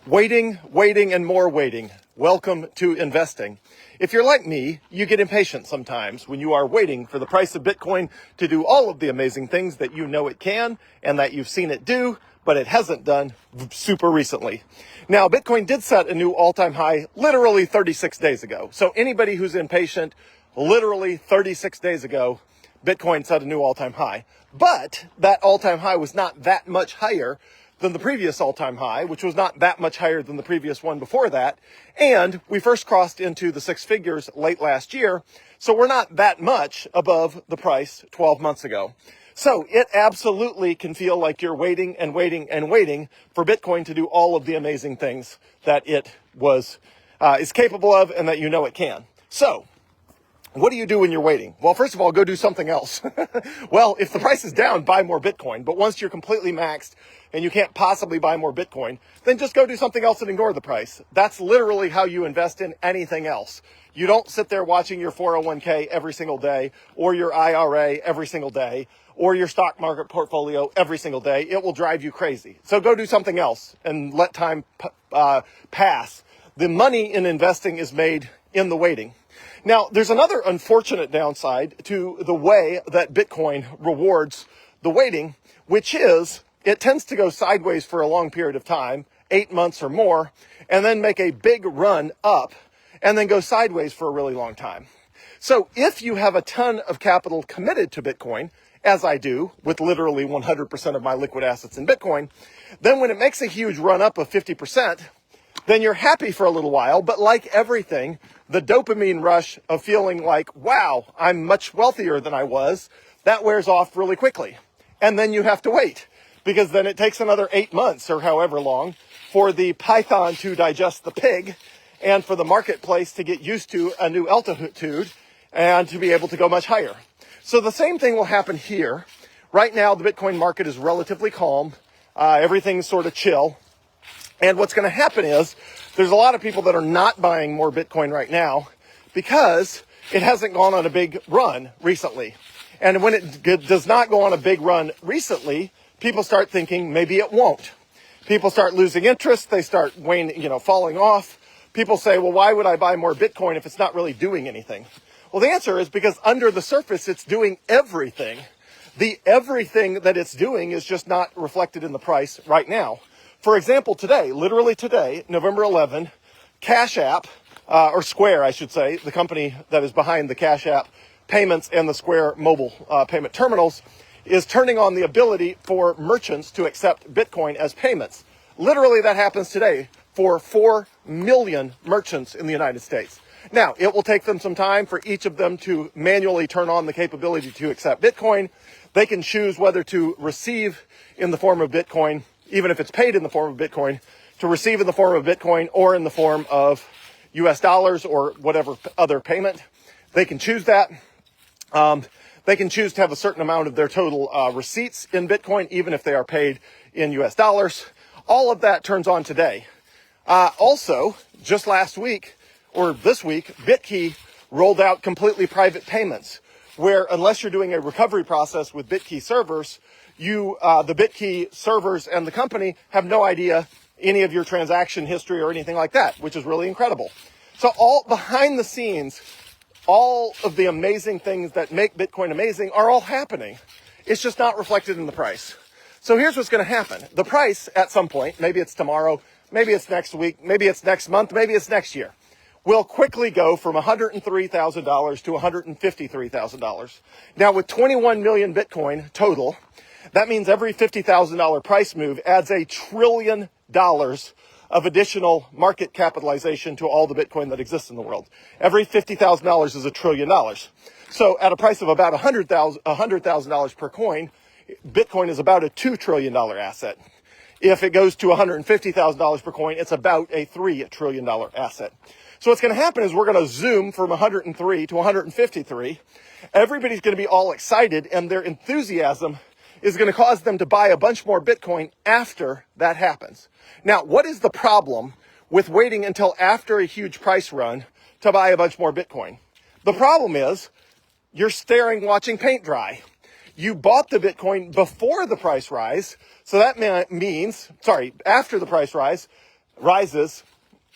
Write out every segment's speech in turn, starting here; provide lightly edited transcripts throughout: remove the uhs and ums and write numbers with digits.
Waiting, and more waiting. Welcome to investing. If you're like me, you get impatient sometimes when you are waiting for the price of Bitcoin to do all of the amazing things that you know it can and that you've seen it do, but it hasn't done super recently. Now, Bitcoin did set a new all-time high literally 36 days ago. So anybody who's impatient, literally 36 days ago, Bitcoin set a new all-time high. But that all-time high was not that much higher than the previous all-time high, which was not that much higher than the previous one before that. And we first crossed into the six figures late last year, so we're not that much above the price 12 months ago. So it absolutely can feel like you're waiting for Bitcoin to do all of the amazing things that it is capable of and that you know it can. So what do you do when you're waiting? Well, first of all, go do something else. Well, if the price is down, buy more Bitcoin. But once you're completely maxed and you can't possibly buy more Bitcoin, then just go do something else and ignore the price. That's literally how you invest in anything else. You don't sit there watching your 401k every single day, or your IRA every single day, or your stock market portfolio every single day. It will drive you crazy. So go do something else and let time pass. The money in investing is made in the waiting. Now, there's another unfortunate downside to the way that Bitcoin rewards the waiting, which is it tends to go sideways for a long period of time, 8 months or more, and then make a big run up and then go sideways for a really long time. So if you have a ton of capital committed to Bitcoin, as I do with literally 100% of my liquid assets in Bitcoin, then when it makes a huge run up of 50%, then you're happy for a little while, but like everything, the dopamine rush of feeling like, wow, I'm much wealthier than I was, that wears off really quickly. And then you have to wait, because then it takes another 8 months or however long for the python to digest the pig and for the marketplace to get used to a new altitude and to be able to go much higher. So the same thing will happen here. Right now, the Bitcoin market is relatively calm. Everything's sort of chill. And what's going to happen is there's a lot of people that are not buying more Bitcoin right now because it hasn't gone on a big run recently. And when it does not go on a big run recently, people start thinking maybe it won't. People start losing interest. They start falling off. People say, well, why would I buy more Bitcoin if it's not really doing anything? Well, the answer is because under the surface, it's doing everything. The everything that it's doing is just not reflected in the price right now. For example, today, literally today, November 11, Cash App, or Square, I should say, the company that is behind the Cash App payments and the Square mobile payment terminals, is turning on the ability for merchants to accept Bitcoin as payments. Literally, that happens today for 4 million merchants in the United States. Now, it will take them some time for each of them to manually turn on the capability to accept Bitcoin. They can choose whether to receive in the form of Bitcoin, even if it's paid in the form of Bitcoin, to receive in the form of Bitcoin or in the form of US dollars or whatever other payment. They can choose that. They can choose to have a certain amount of their total receipts in Bitcoin, even if they are paid in US dollars. All of that turns on today. Also, just last week, or this week, Bitkey rolled out completely private payments, where unless you're doing a recovery process with Bitkey servers, the Bitkey servers and the company have no idea any of your transaction history or anything like that, which is really incredible. So all behind the scenes, all of the amazing things that make Bitcoin amazing are all happening. It's just not reflected in the price. So here's what's going to happen. The price at some point, maybe it's tomorrow, maybe it's next week, maybe it's next month, maybe it's next year, will quickly go from $103,000 to $153,000. Now, with 21 million Bitcoin total, that means every $50,000 price move adds $1 trillion of additional market capitalization to all the Bitcoin that exists in the world. Every $50,000 is $1 trillion. So at a price of about $100,000 per coin, Bitcoin is about a $2 trillion asset. If it goes to $150,000 per coin, it's about a $3 trillion asset. So what's going to happen is we're going to zoom from 103 to 153. Everybody's going to be all excited, and their enthusiasm is going to cause them to buy a bunch more Bitcoin after that happens. Now, what is the problem with waiting until after a huge price run to buy a bunch more Bitcoin? The problem is you're watching paint dry. You bought the Bitcoin before the price rise, so that means, after the price rise, rises.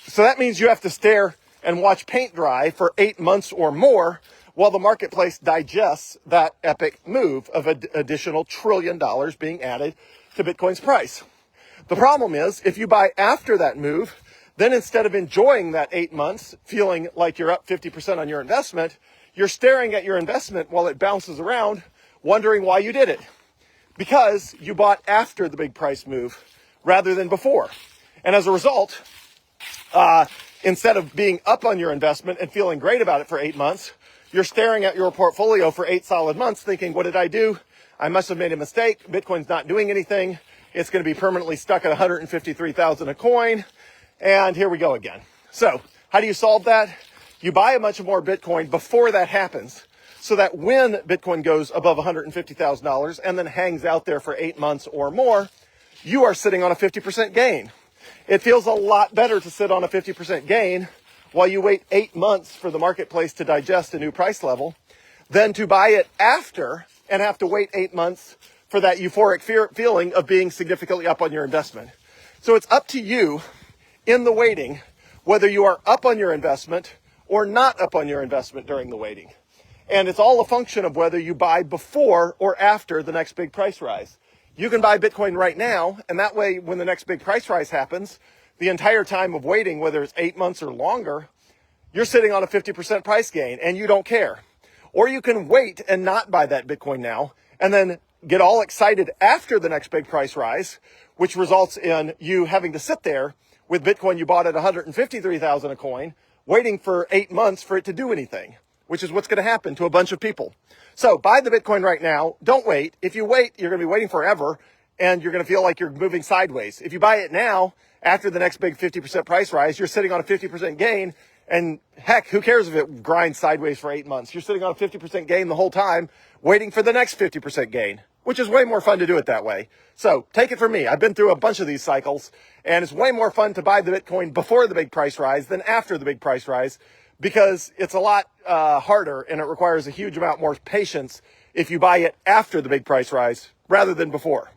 So that means you have to stare and watch paint dry for 8 months or more while the marketplace digests that epic move of an additional $1 trillion being added to Bitcoin's price. The problem is, if you buy after that move, then instead of enjoying that 8 months, feeling like you're up 50% on your investment, you're staring at your investment while it bounces around, wondering why you did it. Because you bought after the big price move rather than before. And as a result, instead of being up on your investment and feeling great about it for 8 months, you're staring at your portfolio for 8 solid months thinking, what did I do? I must have made a mistake. Bitcoin's not doing anything. It's going to be permanently stuck at 153,000 a coin. And here we go again. So how do you solve that? You buy a bunch of more Bitcoin before that happens, so that when Bitcoin goes above $150,000 and then hangs out there for 8 months or more, you are sitting on a 50% gain. It feels a lot better to sit on a 50% gain while you wait 8 months for the marketplace to digest a new price level than to buy it after and have to wait 8 months for that euphoric feeling of being significantly up on your investment. So it's up to you in the waiting whether you are up on your investment or not up on your investment during the waiting. And it's all a function of whether you buy before or after the next big price rise. You can buy Bitcoin right now, and that way when the next big price rise happens, the entire time of waiting, whether it's 8 months or longer, you're sitting on a 50% price gain and you don't care. Or you can wait and not buy that Bitcoin now and then get all excited after the next big price rise, which results in you having to sit there with Bitcoin you bought at 153,000 a coin, waiting for 8 months for it to do anything, which is what's going to happen to a bunch of people. So buy the Bitcoin right now. Don't wait. If you wait, you're going to be waiting forever and you're going to feel like you're moving sideways. If you buy it now, after the next big 50% price rise, you're sitting on a 50% gain. And heck, who cares if it grinds sideways for 8 months? You're sitting on a 50% gain the whole time, waiting for the next 50% gain, which is way more fun to do it that way. So take it from me. I've been through a bunch of these cycles, and it's way more fun to buy the Bitcoin before the big price rise than after the big price rise, because it's a lot harder and it requires a huge amount more patience if you buy it after the big price rise rather than before.